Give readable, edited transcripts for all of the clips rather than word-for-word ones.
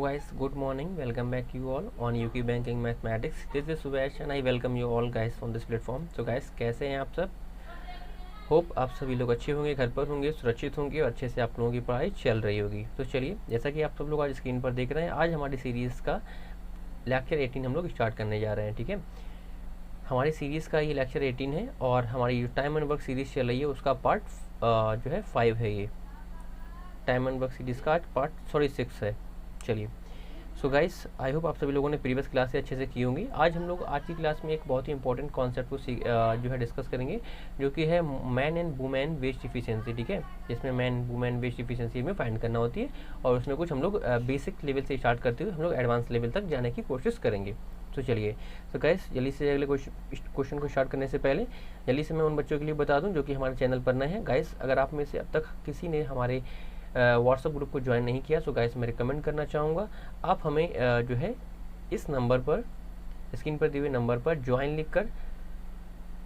guys, good morning. Welcome back you all on UQ Banking Mathematics. This is Suvesh and I welcome you all guys on this platform. So guys, कैसे हैं आप सब? Hope आप सभी लोग अच्छे होंगे, घर पर होंगे, सुरक्षित होंगे और अच्छे से आप लोगों की पढ़ाई चल रही होगी। तो चलिए, जैसा कि आप सब लोग आज स्क्रीन पर देख रहे हैं, आज हमारी सीरीज़ का लेक्चर 18 हम लोग स्टार्ट करने जा रहे हैं। ठीक है, हमारी सीरीज़ का ये लेक्चर 18 है और हमारी जो टाइम एंड वर्क सीरीज़ चल रही है उसका पार्ट जो है 5 है। ये टाइम एंड वर्क सीरीज़ का पार्ट 6 है। चलिए, सो गाइस, आई होप आप सभी लोगों ने प्रीवियस क्लास से अच्छे से की होंगी। आज हम लोग आज की क्लास में एक बहुत ही इंपॉर्टेंट कॉन्सेप्ट को जो है डिस्कस करेंगे, जो कि है man and women waste efficiency. ठीक है, जिसमें मैन वुमेन वेस्ट इफिशिएंसी में फाइंड करना होती है और उसमें कुछ हम लोग बेसिक लेवल से स्टार्ट करते हुए हम लोग एडवांस लेवल तक जाने की कोशिश करेंगे। तो चलिए, तो गाइस जल्दी से अगले क्वेश्चन को स्टार्ट करने से पहले जल्दी से मैं उन बच्चों के लिए बता दूं जो कि हमारे चैनल पर नए हैं। गाइस, अगर आप में से अब तक किसी ने हमारे व्हाट्सअप ग्रुप को ज्वाइन नहीं किया, सो गाइस मैं रिकमेंड करना चाहूँगा आप हमें जो है इस नंबर पर, स्क्रीन पर दिए हुए नंबर पर ज्वाइन लिखकर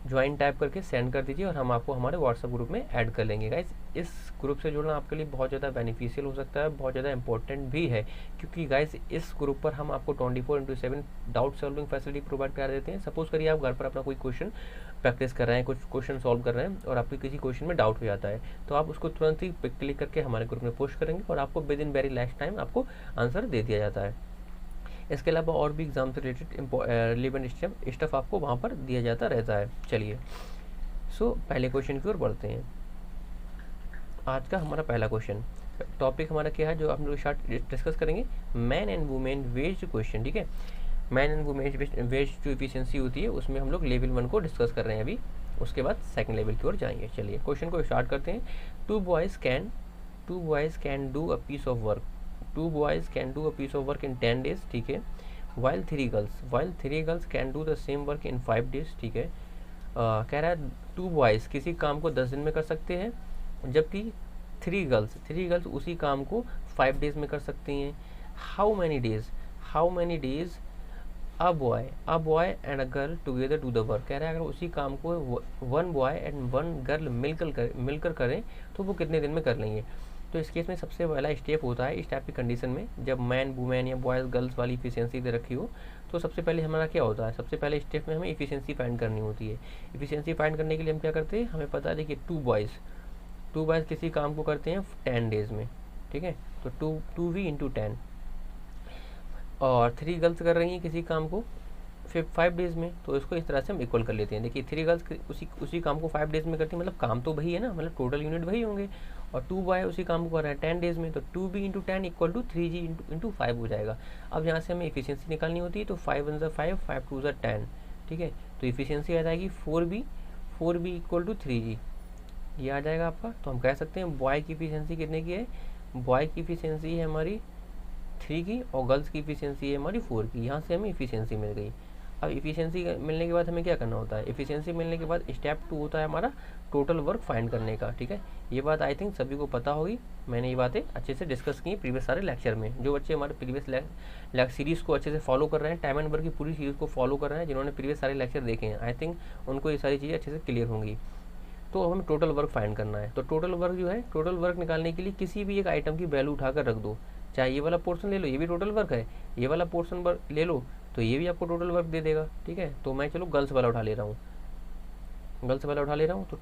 ज्वाइन टाइप करके सेंड कर दीजिए और हम आपको हमारे व्हाट्सअप ग्रुप में ऐड कर लेंगे। गाइस, इस ग्रुप से जुड़ना आपके लिए बहुत ज़्यादा बेनिफिशियल हो सकता है, बहुत ज़्यादा इंपॉर्टेंट भी है, क्योंकि गाइस इस ग्रुप पर हम आपको 24/7 डाउट सॉल्विंग फैसिलिटी प्रोवाइड करा देते हैं। सपोज करिए आप घर पर अपना कोई क्वेश्चन प्रैक्टिस कर रहे हैं, कुछ क्वेश्चन सॉल्व कर रहे हैं और आपको किसी क्वेश्चन में डाउट हो जाता है, तो आप उसको तुरंत ही क्लिक करके हमारे ग्रुप में पोस्ट करेंगे और आपको with in very less time आपको आंसर दे दिया जाता है। इसके अलावा और भी एग्जाम से रिलेटेड रिलेवेंट स्टफ आपको वहाँ पर दिया जाता रहता है। चलिए, सो पहले क्वेश्चन की ओर बढ़ते हैं। आज का हमारा पहला क्वेश्चन टॉपिक हमारा क्या है जो हम लोग डिस्कस करेंगे, man and women wage question. ठीक है, मैन एंड वुमेन वेज जो इफिशिएंसी होती है उसमें हम लोग लेवल 1 को डिस्कस कर रहे हैं अभी, उसके बाद सेकंड लेवल की ओर जाएंगे। चलिए, क्वेश्चन को स्टार्ट करते हैं। Two boys can do a piece of work, two boys can do a piece of work in 10 days। ठीक है, while three girls can do the same work in 5 days। ठीक है, कह रहा है टू बॉयज़ किसी काम को 10 दिन में कर सकते हैं, जबकि थ्री गर्ल्स उसी काम को 5 days में कर सकती हैं। How many days a boy and a girl together do the work. कह रहा है अगर उसी काम को one boy and one girl मिलकर करें तो वो कितने दिन में कर लेंगे। तो इस केस में सबसे पहला स्टेप होता है, इस टाइप की कंडीशन में जब मैन वुमेन या बॉयज़ गर्ल्स वाली इफिशिएंसी दे रखी हो, तो सबसे पहले हमारा क्या होता है, सबसे पहले स्टेप में हमें इफिशिएंसी फाइंड करनी होती है। इफिशिएंसी फाइंड करने के लिए हम क्या करते हैं, हमें पता है देखिए टू बॉयज़ किसी काम को करते हैं 10 days में। ठीक है, तो 2v इंटू 10, और 3 गर्ल्स कर रही हैं किसी काम को 5 days में, तो इसको इस तरह से हम इक्वल कर लेते हैं। देखिए 3 गर्ल्स उसी काम को 5 days में करती हैं, मतलब काम तो वही है ना, मतलब टोटल यूनिट वही होंगे, और 2 बॉय उसी काम को कर रहे हैं 10 days में, तो 2b into 10 equal to 3g into 5 हो जाएगा। अब यहाँ से हमें इफिशियंसी निकालनी होती है, तो 5 1 5, 5 2 10। ठीक है, तो इफिशियंसी आ जाएगी 4b इक्वल टू 3g, ये आ जाएगा आपका। तो हम कह सकते हैं बॉय की इफिशियंसी कितने की है, बॉय की इफिशियंसी है हमारी 3 की और गर्ल्स की इफिशियंसी है हमारी 4 की। यहाँ से हमें इफिशियंसी मिल गई। अब इफिशियंसी मिलने के बाद हमें क्या करना होता है, इफिशियंसी मिलने के बाद स्टेप 2 होता है हमारा टोटल वर्क फाइंड करने का। ठीक है, ये बात आई थिंक सभी को पता होगी, मैंने ये बातें अच्छे से डिस्कस की प्रीवियस सारे लेक्चर में। जो बच्चे हमारे प्रीवियस सीरीज़ को अच्छे से फॉलो कर रहे हैं, टाइम एंड वर्क की पूरी सीरीज़ को फॉलो कर रहे हैं, जिन्होंने प्रीवियस सारे लेक्चर देखे हैं, आई थिंक उनको ये सारी चीज़ें अच्छे से क्लियर होंगी। तो हमें टोटल वर्क फाइंड करना है, तो टोटल वर्क जो है, टोटल वर्क निकालने के लिए किसी भी एक आइटम की वैल्यू उठाकर रख दो, चाहे ये वाला पोर्शन ले लो, ये भी टोटल वर्क है, ये वाला पोर्शन ले लो तो ये भी आपको टोटल वर्क दे देगा। ठीक है, तो मैं चलो गर्ल्स वाला उठा ले रहा हूँ, तो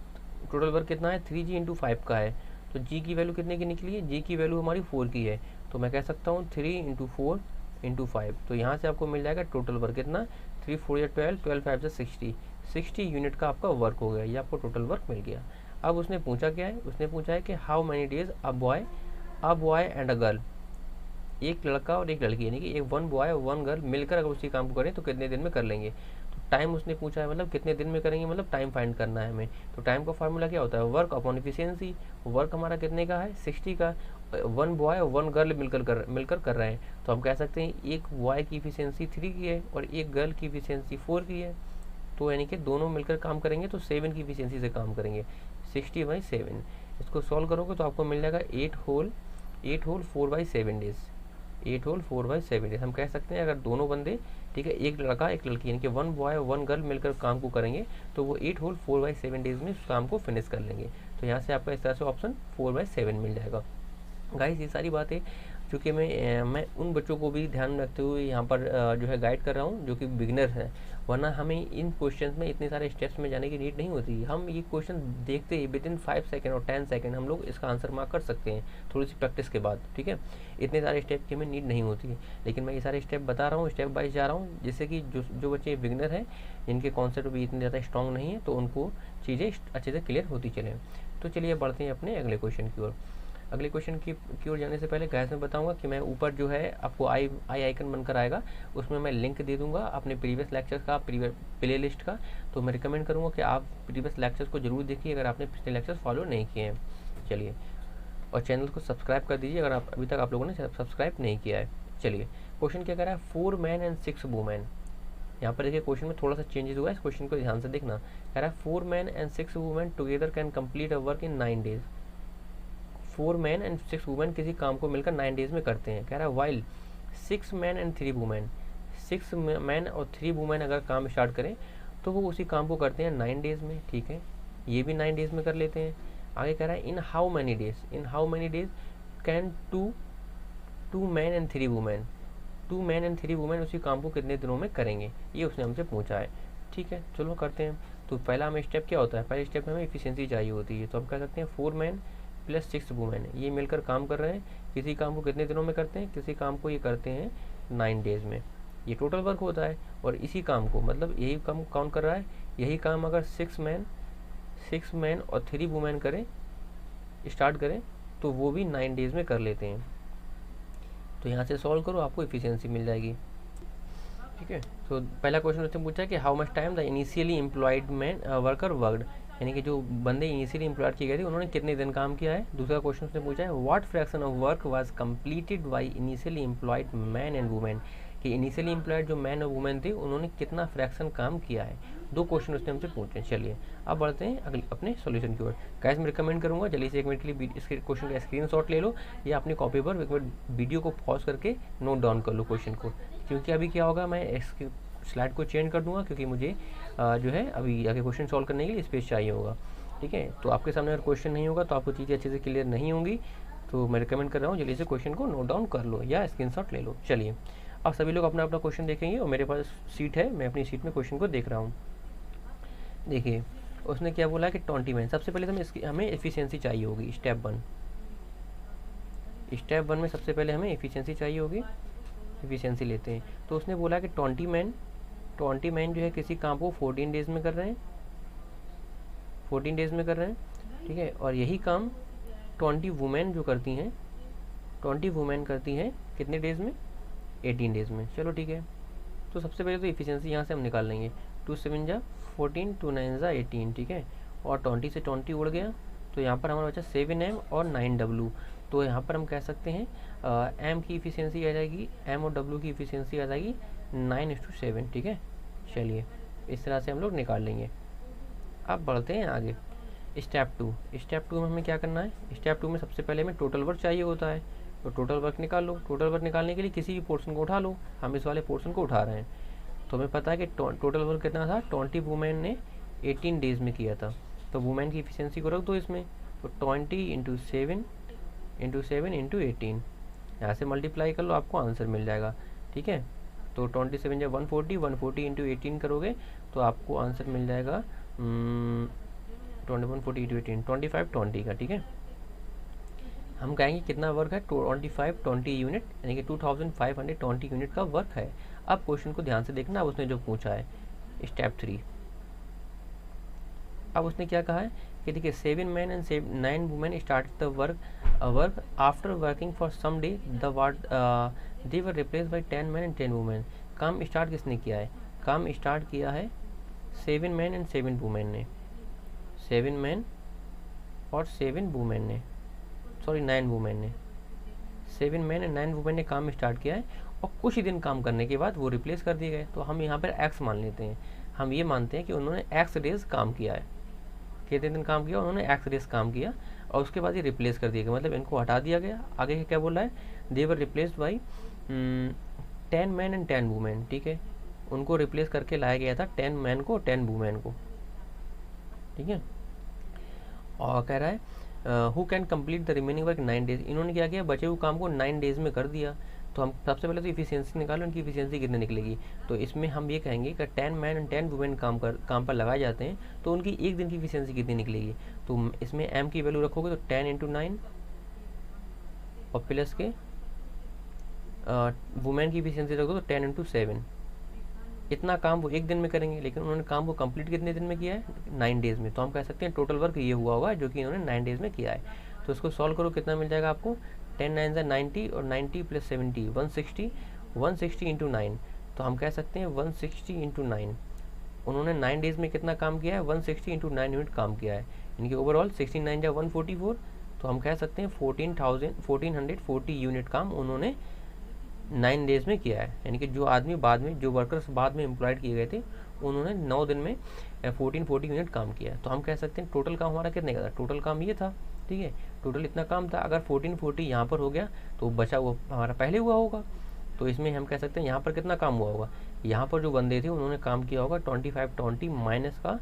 टोटल वर्क कितना है 3g इंटू 5 का है, तो g की वैल्यू कितने की निकली है, g की वैल्यू हमारी 4 की है, तो मैं कह सकता हूँ 3 इंटू 4 इंटू 5, तो यहाँ से आपको मिल जाएगा टोटल वर्क कितना, 3 4 या 12, 12 5 से 60 यूनिट का आपका वर्क हो गया, ये आपको टोटल वर्क मिल गया। अब उसने पूछा क्या है, उसने पूछा है कि how many days a boy and a girl, एक लड़का और एक लड़की, यानी कि एक वन बॉय और वन गर्ल मिलकर अगर उसी काम को करें तो कितने दिन में कर लेंगे। तो टाइम उसने पूछा है, मतलब कितने दिन में करेंगे, मतलब टाइम फाइंड करना है हमें। तो टाइम का फार्मूला क्या होता है, वर्क अपॉन इफिशियंसी। वर्क हमारा कितने का है 60 का, वन बॉय और वन गर्ल मिलकर कर रहे हैं, तो हम कह सकते हैं एक बॉय की इफिशियंसी 3 की है और एक गर्ल की इफिशियंसी 4 की है, तो यानी कि दोनों मिलकर काम करेंगे तो 7 की इफिशियंसी से काम करेंगे, 60/7। इसको सॉल्व करोगे तो आपको मिल जाएगा 8 होल 4/7 डेज, 8 होल 4/7 डेज। हम कह सकते हैं अगर दोनों बंदे, ठीक है, एक लड़का एक लड़की, यानी कि वन बॉय और वन गर्ल मिलकर काम को करेंगे तो वो 8 होल 4/7 डेज में काम को फिनिश कर लेंगे। तो यहाँ से आपका इस तरह से ऑप्शन 4/7 मिल जाएगा। गाइस, ये सारी बातें क्योंकि मैं उन बच्चों को भी ध्यान में रखते हुए यहाँ पर जो है गाइड कर रहा हूँ जो कि बिगनर हैं, वरना हमें इन क्वेश्चंस में इतने सारे स्टेप्स में जाने की नीड नहीं होती। हम ये क्वेश्चन देखते ही विद इन 5 सेकेंड और 10 सेकेंड हम लोग इसका आंसर मार्क कर सकते हैं थोड़ी सी प्रैक्टिस के बाद, ठीक है। इतने सारे स्टेप की हमें नीड नहीं होती है, लेकिन मैं ये सारे स्टेप बता रहा हूँ, स्टेप वाइज जा रहा हूँ, जिससे कि जो बच्चे बिगनर हैं, जिनके कॉन्सेप्ट भी इतने ज़्यादा स्ट्रॉन्ग नहीं है, तो उनको चीज़ें अच्छे से क्लियर होती चलें। तो चलिए बढ़ते हैं अपने अगले क्वेश्चन की ओर। अगले क्वेश्चन की ओर जाने से पहले गैस में बताऊंगा कि मैं ऊपर जो है आपको आई आइकन बनकर आएगा, उसमें मैं लिंक दे दूंगा अपने प्रीवियस लेक्चर्स का, प्ले लिस्ट का। तो मैं रिकमेंड करूंगा कि आप प्रीवियस लेक्चर्स को जरूर देखिए अगर आपने पिछले लेक्चर्स फॉलो नहीं किए हैं। चलिए, और चैनल को सब्सक्राइब कर दीजिए अगर अभी तक आप लोगों ने सब्सक्राइब नहीं किया है। चलिए, क्वेश्चन क्या कह रहा है, 4 मैन एंड 6 वुमेन। यहाँ पर देखिए क्वेश्चन में थोड़ा सा चेंजेस हुआ है, इस क्वेश्चन को ध्यान से देखना। कह रहा है 4 man and 6 women together can complete a work in 9 days. 4 man and 6 women किसी काम को मिलकर 9 डेज में करते हैं। कह रहा है while 6 man and 3 women, 6 man और 3 वुमेन अगर काम स्टार्ट करें तो वो उसी काम को करते हैं 9 डेज में, ठीक है। ये भी 9 डेज में कर लेते हैं। आगे कह रहा है in how many days can 2 man and 3 women, 2 man and 3 women उसी काम को कितने दिनों में करेंगे, ये उसने हमसे पूछा है, ठीक है। चलो करते हैं। तो पहला हमें स्टेप क्या होता है, पहले स्टेप में हमें एफिशिएंसी चाहिए होती है। तो हम कह सकते हैं 4 मैन प्लस 6 वुमेन, ये मिलकर काम कर रहे हैं, किसी काम को कितने दिनों में करते हैं, किसी काम को ये करते हैं 9 डेज में। ये टोटल वर्क होता है। और इसी काम को मतलब यही काम काउंट कर रहा है, यही काम अगर 6 मैन और 3 वुमेन करें, स्टार्ट करें, तो वो भी 9 डेज में कर लेते हैं। तो यहाँ से सॉल्व करो, आपको एफिशिएंसी मिल जाएगी, ठीक है। तो पहला क्वेश्चन उसने पूछा है कि how much time the initially employed man worker worked, यानी कि जो बंदे इनिशियली एम्प्लॉयड किए गए थे उन्होंने कितने दिन काम किया है। दूसरा क्वेश्चन उसने पूछा है what fraction of work was completed by initially employed man and women, कि इनिशियली एम्प्लॉयड जो मैन और वुमेन थे उन्होंने कितना फ्रैक्शन काम किया है। 2 क्वेश्चन उसने हमसे पूछे। चलिए अब बढ़ते हैं अगले अपने सॉल्यूशन की ओर। गाइस मैं रिकमेंड करूंगा जल्दी से 1 मिनट के लिए इसके क्वेश्चन का स्क्रीनशॉट ले लो या अपनी कॉपी पर 1 मिनट वीडियो को पॉज करके नोट डाउन कर लो क्वेश्चन को, क्योंकि अभी क्या होगा, मैं इसके स्लाइड को चेंज कर दूंगा, क्योंकि मुझे जो है अभी आगे क्वेश्चन सॉल्व करने के लिए स्पेस चाहिए होगा, ठीक है। तो आपके सामने अगर क्वेश्चन नहीं होगा तो आपको चीज़ें अच्छे से क्लियर नहीं होंगी, तो मैं रिकमेंड कर रहा हूँ जल्दी से क्वेश्चन को नोट डाउन कर लो या स्क्रीनशॉट ले लो। चलिए अब सभी लोग अपना अपना क्वेश्चन देखेंगे और मेरे पास सीट है, मैं अपनी सीट में क्वेश्चन को देख रहा हूँ। देखिए उसने क्या बोला कि 20 मैन, सबसे पहले तो हमें एफिशिएंसी चाहिए होगी। स्टेप 1 में सबसे पहले हमें एफिशिएंसी चाहिए होगी, एफिशिएंसी लेते हैं। तो उसने बोला कि 20 मैन जो है किसी काम को 14 डेज में कर रहे हैं, 14 डेज में कर रहे हैं, ठीक है। और यही काम 20 वुमेन जो करती हैं, 20 वुमेन करती हैं कितने डेज में, 18 डेज में। चलो ठीक है। तो सबसे पहले तो एफिशिएंसी यहाँ से हम निकाल लेंगे। 2 7 जा 14, 2 9 जा 18, ठीक है। और 20 से 20 उड़ गया, तो यहाँ पर हमारा बचा 7M और 9W। तो यहाँ पर हम कह सकते हैं M की एफिशिएंसी आ जाएगी, M और W की एफिशिएंसी आ जाएगी 9:7, ठीक है। चलिए इस तरह से हम लोग निकाल लेंगे। अब बढ़ते हैं आगे। स्टेप 2 में हमें क्या करना है। स्टेप 2 में सबसे पहले हमें टोटल वर्क चाहिए होता है, तो टोटल वर्क निकाल लो। टोटल वर्क निकालने के लिए किसी भी पोर्शन को उठा लो, हम इस वाले पोर्शन को उठा रहे हैं। तो हमें पता है कि टोटल वर्क कितना था, 20 वुमेन ने 18 डेज में किया था। तो वुमेन की एफिशिएंसी को रख दो इसमें, तो 20 × 7 × 18, यहाँ से मल्टीप्लाई कर लो, आपको आंसर मिल जाएगा, ठीक है। तो 27 जब 140 × 18 करोगे तो आपको आंसर मिल जाएगा 2140 × 18 2520 का, ठीक है। हम कहेंगे कितना वर्क है, 2520 यूनिट, यानी कि 2520 यूनिट का वर्क है। अब क्वेश्चन को ध्यान से देखना, अब उसने जो पूछा है स्टेप 3। अब उसने क्या कहा है कि देखिए 7 man and 9 women start the work after working for some day they were replaced by 10 man and 10 women. काम स्टार्ट किसने किया है, काम स्टार्ट किया है 7 मैन एंड 7 वुमेन ने, 7 मैन और 7 वुमेन ने, सॉरी 9 वुमेन ने, 7 मैन एंड 9 वुमेन ने काम स्टार्ट किया है, और कुछ ही दिन काम करने के बाद वो रिप्लेस कर दिए गए। तो हम यहाँ पर एक्स मान लेते हैं, हम ये मानते हैं कि उन्होंने एक्स डेज काम किया है। कितने दिन काम किया, उन्होंने एक्स डेज काम किया, और उसके बाद ये रिप्लेस कर दिया गया, मतलब इनको हटा दिया गया। आगे क्या बोला है, they were replaced by 10 man and 10 women, ठीक है। उनको रिप्लेस करके लाया गया था 10 मैन को 10 वुमेन को, ठीक है। और कह रहा है who can complete the remaining work 9 days, इन्होंने क्या किया, बचे हुए काम को 9 डेज में कर दिया। तो हम सबसे पहले तो इफिशियंसी निकालो, इनकी इफिशियंसी कितनी निकलेगी। तो इसमें हम ये कहेंगे कि 10 मैन एंड 10 वुमेन काम पर लगाए जाते हैं, तो उनकी एक दिन की इफिशियंसी कितनी निकलेगी। तो इसमें एम की वैल्यू रखोगे तो 10 इंटू 9 और प्लस के वुमेन की इफिशियंसी रखो तो 10 इंटू 7। इतना काम वो एक दिन में करेंगे, लेकिन उन्होंने काम को कंप्लीट कितने दिन में किया है, 9 डेज में। तो हम कह सकते हैं टोटल वर्क ये हुआ होगा जो कि इन्होंने 9 डेज में किया है। तो इसको सॉल्व करो, कितना मिल जाएगा आपको, 10 9 से 90 और 90 प्लस 70 160, 160 इंटू 9। तो हम कह सकते हैं 160 इंटू 9, उन्होंने 9 डेज में कितना काम किया है, 160 इंटू 9 यूनिट काम किया है। इनके ओवरऑल 69 या 144, तो हम कह सकते हैं 1440 यूनिट काम उन्होंने 9 डेज में किया है। यानी कि जो आदमी बाद में, जो वर्कर्स बाद में एम्प्लॉयड किए गए थे, उन्होंने 9 दिन में 1440 यूनिट काम किया है। तो हम कह सकते हैं टोटल काम हमारा कितने का था, टोटल काम ये था, ठीक है, टोटल इतना काम था। अगर 1440 यहाँ पर हो गया तो बचा वो हमारा पहले हुआ होगा। तो इसमें हम कह सकते हैं यहाँ पर कितना काम हुआ होगा, यहाँ पर जो बंदे थे उन्होंने काम किया होगा 2520 माइनस का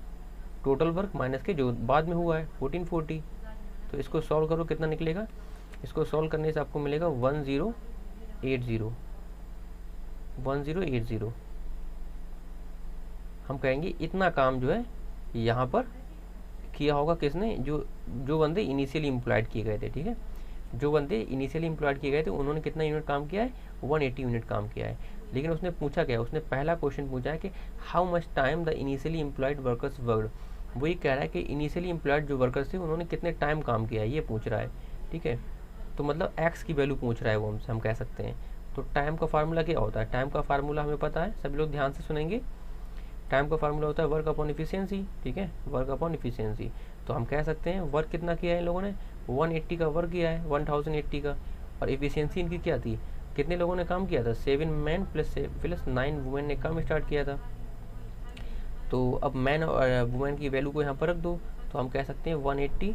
टोटल वर्क माइनस के जो बाद में हुआ है 1440। तो इसको सॉल्व करो, कितना निकलेगा, इसको सॉल्व करने से आपको मिलेगा 1080। हम कहेंगे इतना काम जो है यहाँ पर किया होगा किसने, जो बंदे इनिशियली एम्प्लॉयड किए गए थे, ठीक है, जो बंदे इनिशियली एम्प्लॉयड किए गए थे उन्होंने कितना यूनिट काम किया है, 180 यूनिट काम किया है। लेकिन उसने पूछा क्या, उसने पहला क्वेश्चन पूछा है कि how much time the initially employed workers worked. वो ये कह रहा है कि इनिशियली एम्प्लॉयड जो वर्कर्स थे उन्होंने कितने टाइम काम किया है, ये पूछ रहा है, ठीक है। तो मतलब एक्स की वैल्यू पूछ रहा है वो हमसे, हम कह सकते हैं। तो टाइम का फार्मूला क्या होता है, टाइम का फार्मूला हमें पता है, सभी लोग ध्यान से सुनेंगे। टाइम का फार्मूला होता है वर्क अपॉन इफिशियंसी, ठीक है, वर्क अपॉन इफिशियंसी। तो हम कह सकते हैं वर्क कितना किया है इन लोगों ने, 180 का वर्क किया है, 1080 का। और इफिशियंसी इनकी क्या थी, कितने लोगों ने काम किया था, 7 मैन प्लस 9 वुमेन ने काम स्टार्ट किया था। तो अब मैन और वुमेन की वैल्यू को यहाँ पर रख दो, तो हम कह सकते हैं 180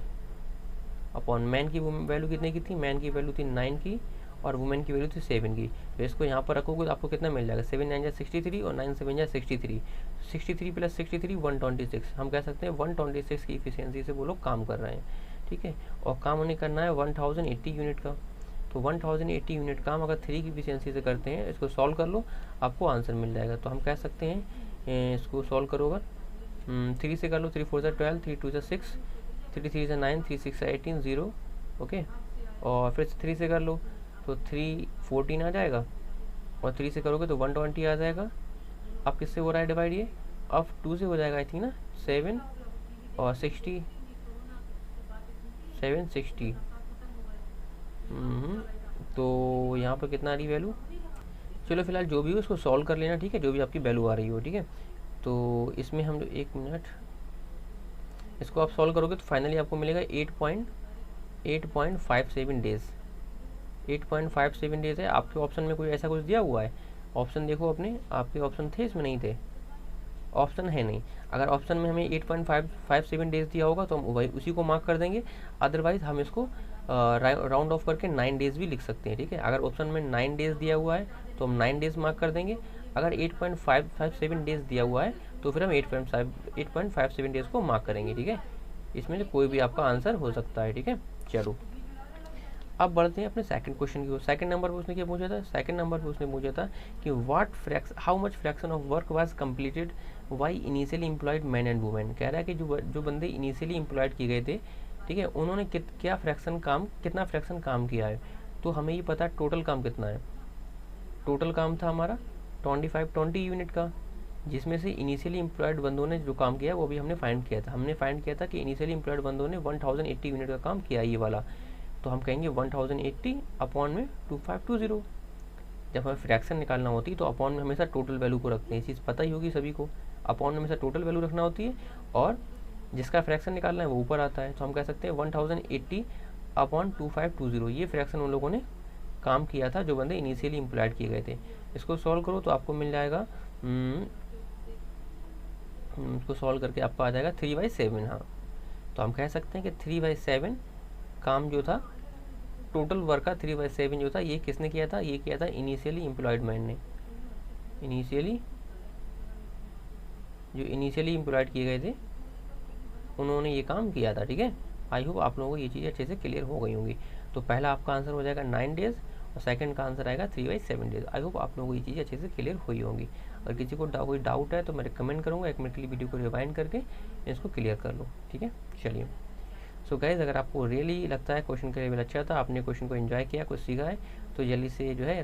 अपॉन मैन की वैल्यू कितने की थी, मैन की वैल्यू थी 9 की और वुमेन की वैल्यू थी 7 की। तो इसको यहाँ पर रखोगे तो आपको कितना मिल जाएगा, 7 9 जा 63 और 9 7 जा 63, 63 प्लस 63 126। हम कह सकते हैं 126 की इफिशियंसी से वो लोग काम कर रहे हैं, ठीक है। और काम उन्हें करना है 1080 यूनिट का। तो 1080 यूनिट काम अगर 3 की इफिशियंसी से करते हैं, इसको सॉल्व कर लो, आपको आंसर मिल जाएगा। तो हम कह सकते हैं इसको सॉल्व करोगे 3 से कर लो, 3 4 12, 3 2 6, 3 3 9, 3 6 18 0, ओके। और फिर 3 से कर लो तो 3 14 आ जाएगा, और 3 से करोगे तो 120 आ जाएगा। अब किससे हो रहा है डिवाइड, ये अब 2 से हो जाएगा आई थिंक ना, 7 और 60, 760। तो यहाँ पर कितना आ रही वैल्यू, चलो फिलहाल जो भी हो इसको सॉल्व कर लेना, ठीक है, जो भी आपकी वैल्यू आ रही हो, ठीक है। तो इसमें हम जो 1 मिनट इसको आप सॉल्व करोगे तो फाइनली आपको मिलेगा 8.57 डेज। 8.57 डेज है। आपके ऑप्शन में कोई ऐसा कुछ दिया हुआ है, ऑप्शन देखो अपने, आपके ऑप्शन थे इसमें, नहीं थे, ऑप्शन है नहीं। अगर ऑप्शन में हमें 8.57 डेज दिया होगा तो हम वही उसी को मार्क कर देंगे, अदरवाइज हम इसको राउंड ऑफ करके 9 डेज भी लिख सकते हैं, ठीक है। अगर ऑप्शन में 9 डेज दिया हुआ है तो हम 9 डेज मार्क कर देंगे, अगर 8.57 डेज दिया हुआ है तो फिर हम 8.57 डेज को मार्क करेंगे, ठीक है। इसमें से कोई भी आपका आंसर हो सकता है, ठीक है। चलो अब बढ़ते हैं अपने सेकंड क्वेश्चन की ओर। सेकंड नंबर पर उसने क्या पूछा था, सेकंड नंबर पर उसने पूछा था कि how much fraction of work was completed by initially employed man and women. कह रहा है कि जो बंदे इनिशियली एम्प्लॉयड किए गए थे, ठीक है, उन्होंने कितना फ्रैक्शन काम किया है। तो हमें ये पता है टोटल काम कितना है, टोटल काम था हमारा 20 यूनिट का, जिसमें से इनिशियली एम्प्लॉयड बंदों ने जो काम किया वो भी हमने फाइंड किया था। हमने फाइंड किया था कि इनिशियली एम्प्लॉयड बंदों ने 1080 यूनिट का काम किया, ये वाला। तो हम कहेंगे 1080 अपॉन में 2520। जब हमें फ्रैक्शन निकालना होती है तो अपॉन में हमेशा टोटल वैल्यू को रखते हैं, ये चीज़ पता ही होगी सभी को, अपॉन में हमेशा टोटल वैल्यू रखना होती है और जिसका फ्रैक्शन निकालना है वो ऊपर आता है। तो हम कह सकते हैं 1080 अपॉन 2520, ये फ्रैक्शन उन लोगों ने काम किया था जो बंदे इनिशियली एम्प्लॉयड किए गए थे। इसको सॉल्व करो तो आपको मिल जाएगा, इसको सॉल्व करके आपको आ जाएगा 3/7। हाँ, तो हम कह सकते हैं कि 3/7 काम जो था, टोटल वर्क का 3/7 जो था, ये किसने किया था, ये किया था इनिशियली एम्प्लॉयड मैन ने। जो इनिशियली एम्प्लॉयड किए गए थे उन्होंने ये काम किया था, ठीक है। आई होप आप लोगों को ये चीज़ अच्छे से क्लियर हो गई होंगी। तो पहला आपका आंसर हो जाएगा 9 डेज़ और सेकंड का आंसर आएगा 3/7 डेज। आई होप आप लोगों को ये चीज़ अच्छे से क्लियर हुई होंगी। अगर किसी को कोई डाउट है तो मैं रिकमेंड करूँगा 1 मिनट के लिए वीडियो को रिवाइंड करके इसको क्लियर कर लो, ठीक है। चलिए, सो गाइज अगर आपको रियली लगता है क्वेश्चन का लेवल अच्छा था, आपने क्वेश्चन को एंजॉय किया, कुछ सीखा है, तो जल्दी से जो है,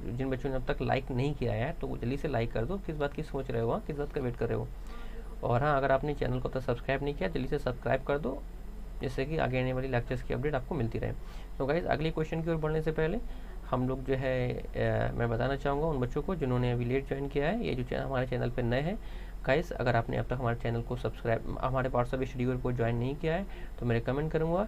जिन बच्चों ने अब तक लाइक नहीं किया है तो जल्दी से लाइक कर दो। किस बात की सोच रहे हो, किस बात का वेट कर रहे हो। और हाँ, अगर आपने चैनल को अब तक सब्सक्राइब नहीं किया जल्दी से सब्सक्राइब कर दो, जिससे कि आगे आने वाली लेक्चर्स की अपडेट आपको मिलती रहे। तो गाइज अगले क्वेश्चन की ओर बढ़ने से पहले हम लोग जो है मैं बताना चाहूँगा उन बच्चों को जिन्होंने अभी लेट ज्वाइन किया है, ये जो हमारे चैनल पर नए हैं। गाइस अगर आपने अब तक हमारे चैनल को सब्सक्राइब, हमारे व्हाट्सएप स्टडी ग्रुप को ज्वाइन नहीं किया है तो मैं रिकमेंड करूँगा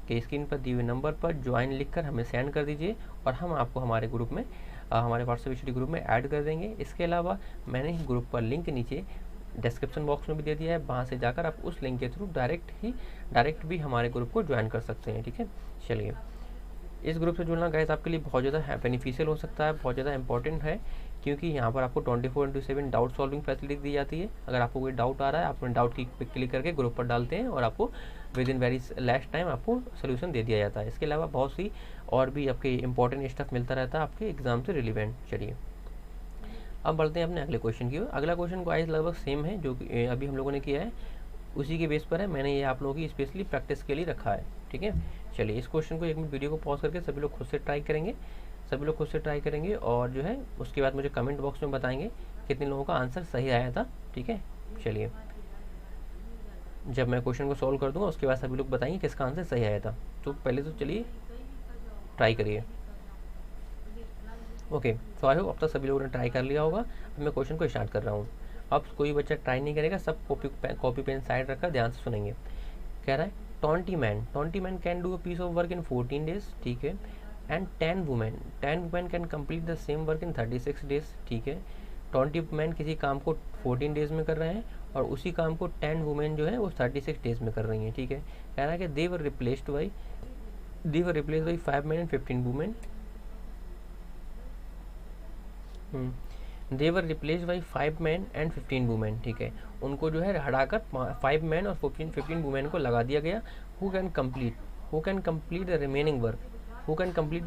कि स्क्रीन पर दिए हुए नंबर पर ज्वाइन लिखकर हमें सेंड कर दीजिए और हम आपको हमारे ग्रुप में, हमारे व्हाट्सएप स्टडी ग्रुप में ऐड कर देंगे। इसके अलावा मैंने ग्रुप का लिंक नीचे डिस्क्रिप्शन बॉक्स में भी दे दिया है, वहाँ से जाकर आप उस लिंक के थ्रू डायरेक्ट भी हमारे ग्रुप को ज्वाइन कर सकते हैं, ठीक है। चलिए, इस ग्रुप से जुड़ना गाइस आपके लिए बहुत ज़्यादा बेनिफिशियल हो सकता है, बहुत ज़्यादा इंपॉर्टेंट है, क्योंकि यहाँ पर आपको 24/7 डाउट सॉल्विंग फैसिलिटी दी जाती है। अगर आपको कोई डाउट आ रहा है, आप अपने डाउट की पे क्लिक करके ग्रुप पर डालते हैं और आपको with in very less time आपको सोल्यूशन दे दिया जाता है। इसके अलावा बहुत सी और भी आपके इंपॉर्टेंट स्टफ मिलता रहता है आपके एग्जाम से रिलेवेंट। चलिए, अब बढ़ते हैं अपने अगले क्वेश्चन की ओर। अगला क्वेश्चन गाइस लगभग सेम है जो कि अभी हम लोगों ने किया है, उसी के बेस पर है। मैंने ये आप लोगों की स्पेशली प्रैक्टिस के लिए रखा है, ठीक है। चलिए, इस क्वेश्चन को 1 मिनट वीडियो को पॉज करके सभी लोग खुद से ट्राई करेंगे, और जो है उसके बाद मुझे कमेंट बॉक्स में बताएंगे कितने लोगों का आंसर सही आया था, ठीक है। चलिए, जब मैं क्वेश्चन को सॉल्व कर दूंगा उसके बाद सभी लोग बताएंगे किसका आंसर सही आया था। तो पहले तो चलिए ट्राई करिए। ओके, सो आई होप अब तक सभी लोगों ने ट्राई कर लिया होगा। अब मैं क्वेश्चन को स्टार्ट कर रहा हूँ। अब कोई बच्चा ट्राई नहीं करेगा, सब कॉपी पेन साइड रखकर ध्यान से सुनेंगे। कह रहा है 20 man can do a piece of work in 14 days, ठीक है। And 10 women can complete the same work in 36 days, ठीक है। 20 मैन किसी काम को 14 डेज में कर रहे हैं और उसी काम को 10 वुमेन जो है वो 36 डेज में कर रही हैं, ठीक है। कह रहा है कि they were replaced by 5 man and 15 women. They were replace by 5 man and 15 women, ठीक है। उनको जो है हटाकर 5 मैन और 15 वुमेन को लगा दिया गया। Who can complete the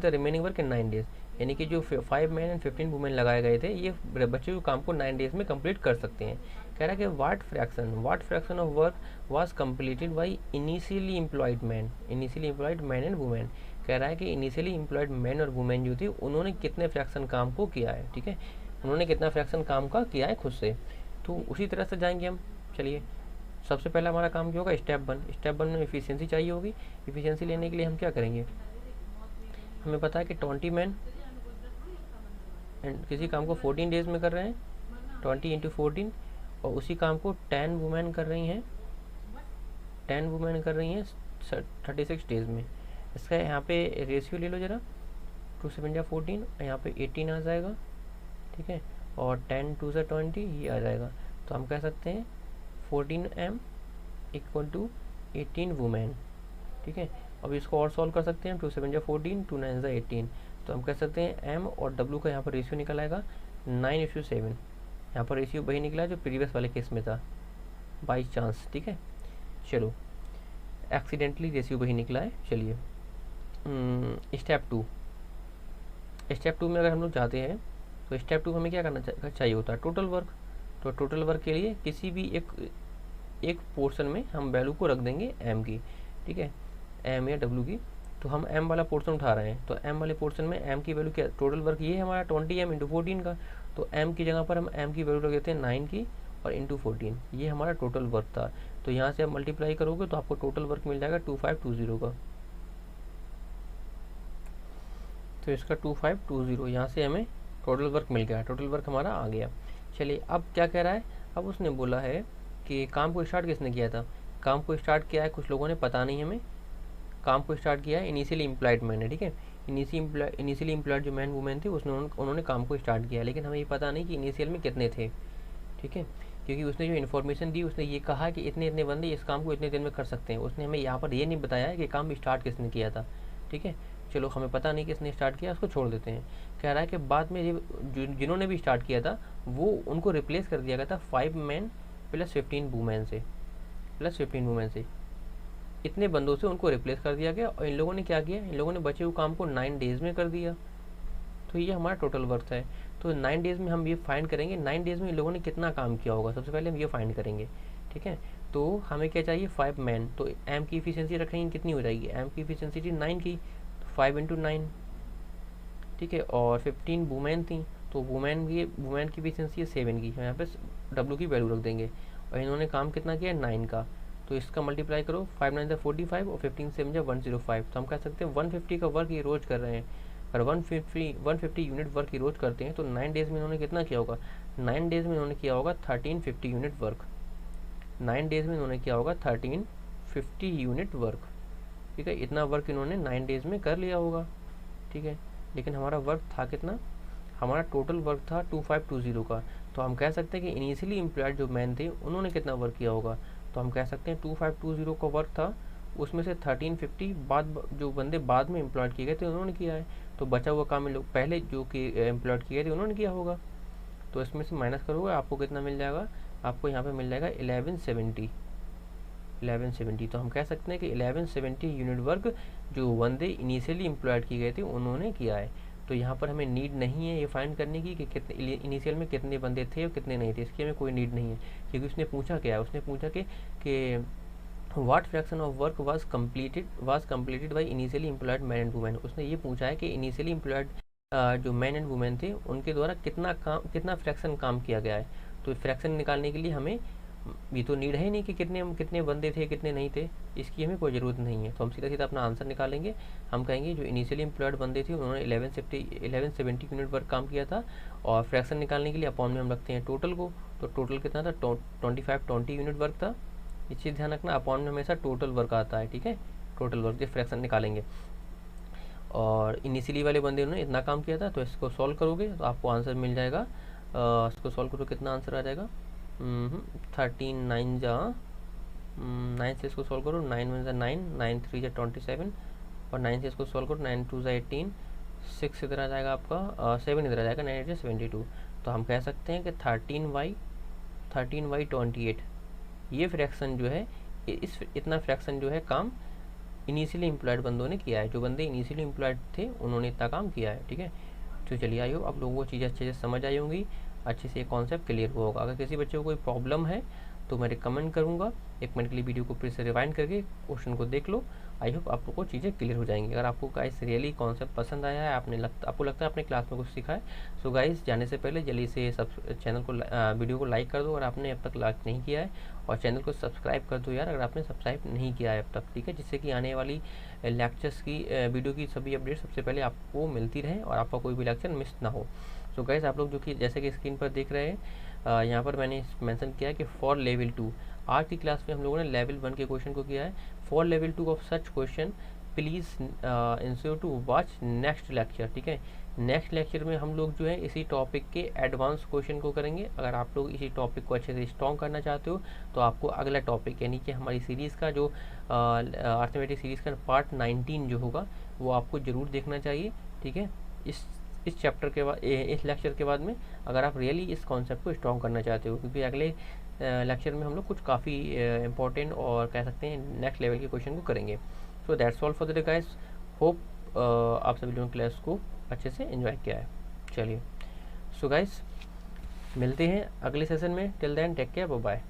remaining work in 9 days, यानी कि जो 5 मैन एंड 15 वुमेन लगाए गए थे, ये बच्चे जो काम को 9 डेज में कंप्लीट कर सकते हैं। कह रहा है कि what fraction of work was completed by initially employed man and women. कह रहा है कि इनिशियली एम्प्लॉयड मैन और वुमेन जो थी उन्होंने कितने फ्रैक्शन काम को किया है, ठीक है। उन्होंने कितना फ्रैक्शन काम का किया है खुद से, तो उसी तरह से जाएंगे हम। चलिए, सबसे पहला हमारा काम क्या होगा, स्टेप 1 में इफिशियंसी चाहिए होगी। इफिशियंसी लेने के लिए हम क्या करेंगे, हमें पता है कि 20 मैन एंड किसी काम को 14 डेज में कर रहे हैं, 20 × 14, और उसी काम को 10 वुमेन कर रही हैं 36 डेज में। इसका यहाँ पे रेशियो ले लो ज़रा, 2 7 जा 14, यहाँ पे 18 आ जाएगा, ठीक है, और 10 2 से 20 ये आ जाएगा। तो हम कह सकते हैं 14M = 18 वुमेन, ठीक है। अब इसको और सॉल्व कर सकते हैं, 2 7 जा 14, 2 9 जा 18। तो हम कह सकते हैं M और W का यहाँ पर रेशियो निकल आएगा 9:7। यहाँ पर रेशियो वही निकला जो प्रीवियस वाले केस में था, बाई चांस, ठीक है। चलो, एक्सीडेंटली रेशियो वही निकला है। चलिए, स्टेप 2 में अगर हम लोग जाते हैं तो स्टेप 2 हमें क्या करना चाहिए होता है, टोटल वर्क। तो टोटल वर्क के लिए किसी भी एक पोर्शन में हम वैल्यू को रख देंगे M की, ठीक है, M या W की। तो हम M वाला पोर्शन उठा रहे हैं, तो M वाले पोर्शन में M की वैल्यू क्या, टोटल वर्क ये है हमारा 20M × 14 का। तो M की जगह पर हम M की वैल्यू रख देते हैं 9 की और × 14, ये हमारा टोटल वर्क था। तो यहाँ से आप मल्टीप्लाई करोगे तो आपको टोटल वर्क मिल जाएगा 2520 का। तो इसका 2520, यहाँ से हमें टोटल वर्क मिल गया, टोटल वर्क हमारा आ गया। चलिए, अब क्या कह रहा है, अब उसने बोला है कि काम को स्टार्ट किसने किया था। काम को स्टार्ट किया है कुछ लोगों ने, पता नहीं हमें। काम को स्टार्ट किया है इनिशियली एम्प्लॉयड मैन ने, ठीक है। इनिशियली एम्प्लॉयड जो मैन वुमेन थे उन्होंने काम को स्टार्ट किया, लेकिन हमें ये पता नहीं कि इनिशियल में कितने थे, ठीक है। क्योंकि उसने जो इन्फॉर्मेशन दी, उसने ये कहा कि इतने इतने बंदे इस काम को इतने दिन में कर सकते हैं। उसने हमें यहाँ पर ये नहीं बताया कि काम स्टार्ट किसने किया था, ठीक है। चलो, हमें पता नहीं किसने स्टार्ट किया, उसको छोड़ देते हैं। कह रहा है कि बाद में जिन्होंने भी स्टार्ट किया था वो उनको रिप्लेस कर दिया गया था 5 मैन + 15 वुमेन से, इतने बंदों से उनको रिप्लेस कर दिया गया और इन लोगों ने क्या किया, इन लोगों ने बचे हुए काम को 9 डेज़ में कर दिया। तो ये हमारा टोटल वर्क है। तो 9 डेज़ में हम ये फाइंड करेंगे 9 डेज़ में इन लोगों ने कितना काम किया होगा। सबसे पहले हम ये फाइंड करेंगे, ठीक है। तो हमें क्या चाहिए, 5 मैन। तो एम की इफिशियंसी रखेंगे कितनी हो जाएगी, एम की इफिशियंसी थी 9 की, 5 इंटू 9, ठीक है। और 15 वुमेन थी, तो वुमेन की इफिशियंसी है 7 की, यहाँ पे डब्ल्यू की वैल्यू रख देंगे। और इन्होंने काम कितना किया, 9 का। तो इसका मल्टीप्लाई करो, 5 9 45 और 15 7 105। तो हम कह सकते हैं 150 का वर्क ये रोज कर रहे हैं। अगर 150 यूनिट वर्क ये रोज करते हैं तो 9 डेज़ में इन्होंने कितना किया होगा, 9 डेज़ में इन्होंने किया होगा 1350 यूनिट वर्क। 9 डेज़ में इन्होंने किया होगा 1350 यूनिट वर्क, ठीक है। इतना वर्क इन्होंने 9 डेज़ में कर लिया होगा, ठीक है। लेकिन हमारा वर्क था कितना, हमारा टोटल वर्क था 2520 का। तो हम कह सकते हैं कि इनिशियली एम्प्लॉयड जो मैन थे उन्होंने कितना वर्क किया होगा। तो हम कह सकते हैं 2520 का वर्क था, उसमें से 1350 बाद जो बंदे बाद में एम्प्लॉयड किए गए थे उन्होंने किया है। तो बचा हुआ काम लोग पहले जो कि एम्प्लॉयड किए थे उन्होंने किया होगा। तो इसमें से माइनस करोगे आपको कितना मिल जाएगा, आपको यहाँ पे मिल जाएगा 1170। तो हम कह सकते हैं कि 1170 यूनिट वर्क जो बंदे इनिशियली एम्प्लॉयड किए गए थे उन्होंने किया है। तो यहाँ पर हमें नीड नहीं है ये फाइंड करने की कि कितने इनिशियल में कितने बंदे थे और कितने नहीं थे, इसकी हमें कोई नीड नहीं है। क्योंकि उसने पूछा क्या है, उसने पूछा कि what fraction of work was completed by initially employed man and women. उसने ये पूछा है कि इनिशियली एम्प्लॉयड जो मैन एंड वुमेन थे उनके द्वारा कितना फ्रैक्शन काम किया गया है। तो फ्रैक्शन निकालने के लिए हमें ये तो नीड है ही नहीं कि कितने कितने बंदे थे कितने नहीं थे, इसकी हमें कोई ज़रूरत नहीं है। तो हम सीधा सीधा अपना आंसर निकालेंगे। हम कहेंगे जो इनिशियली एम्प्लॉयड बंदे थे उन्होंने 1170 यूनिट वर्क काम किया था। और फ्रैक्शन निकालने के लिए अपॉन में हम रखते हैं टोटल को। तो टोटल कितना था, 2520 यूनिट वर्क था। ये चीज़ ध्यान रखना, अपॉन में हमेशा टोटल वर्क आता है, ठीक है। टोटल वर्क जब फ्रैक्शन निकालेंगे। और इनिशियली वाले बंदे उन्होंने इतना काम किया था। तो इसको सॉल्व करोगे तो आपको आंसर मिल जाएगा। इसको सॉल्व करो कितना आंसर आ जाएगा, 13 9 जा 9 से इसको सॉल्व करो, 9 1 9, 9 3 जा 27 और 9 से इसको सॉल्व करो, 9 2 जा 18, 6 इधर आ जाएगा आपका, 7 इधर आ जाएगा, 9 8 जा 72। तो हम कह सकते हैं कि 13y 28 ये फ्रैक्शन जो है, इस इतना फ्रैक्शन जो है काम इनिशियली एम्प्लॉयड बंदों ने किया है। जो बंदे इनिशियली एम्प्लॉयड थे उन्होंने इतना काम किया है, ठीक है। तो चलिए आई हो आप लोगों को चीज़ें अच्छे से समझ आई होंगी, अच्छे से कॉन्सेप्ट क्लियर हुआ होगा। अगर किसी बच्चे को कोई प्रॉब्लम है तो मैं रिकमेंड करूँगा 1 मिनट के लिए वीडियो को फिर से रिवाइंड करके क्वेश्चन को देख लो। आई होप आप लोग को चीज़ें क्लियर हो जाएंगी। अगर आपको गाइस रियली कॉन्सेप्ट पसंद आया है, आपको लगता है आपने क्लास में कुछ सीखा है, सो गाइस जाने से पहले जल्दी से चैनल को वीडियो को लाइक कर दो अगर आपने अब तक लाइक नहीं किया है, और चैनल को सब्सक्राइब कर दो यार अगर आपने सब्सक्राइब नहीं किया है अब तक, ठीक है। जिससे कि आने वाली लेक्चर्स की वीडियो की सभी अपडेट सबसे पहले आपको मिलती रहे और आपका कोई भी लेक्चर मिस ना हो। सो गाइस आप लोग जो कि जैसे कि स्क्रीन पर देख रहे हैं, यहाँ पर मैंने मेंशन किया है कि फॉर लेवल 2 आज की क्लास में हम लोगों ने लेवल 1 के क्वेश्चन को किया है। For level 2 of such question please ensure to watch next lecture, ठीक है। नेक्स्ट लेक्चर में हम लोग जो है इसी टॉपिक के एडवांस क्वेश्चन को करेंगे। अगर आप लोग इसी टॉपिक को अच्छे से स्ट्रॉन्ग करना चाहते हो तो आपको अगला टॉपिक यानी कि हमारी सीरीज़ का जो अर्थमेटिक सीरीज़ का पार्ट 19 जो होगा वो आपको ज़रूर देखना चाहिए, ठीक है। इस चैप्टर के बाद, इस लेक्चर के बाद में अगर आप रियली इस कॉन्सेप्ट को स्ट्रॉन्ग करना चाहते हो, क्योंकि अगले लेक्चर में हम लोग कुछ काफ़ी इंपॉर्टेंट और कह सकते हैं नेक्स्ट लेवल के क्वेश्चन को करेंगे। So that's all for the day guys. Hope आप सभी लोगों ने क्लास को अच्छे से एंजॉय किया है। चलिए सो गाइस मिलते हैं अगले सेशन में। Till then take care, bye bye.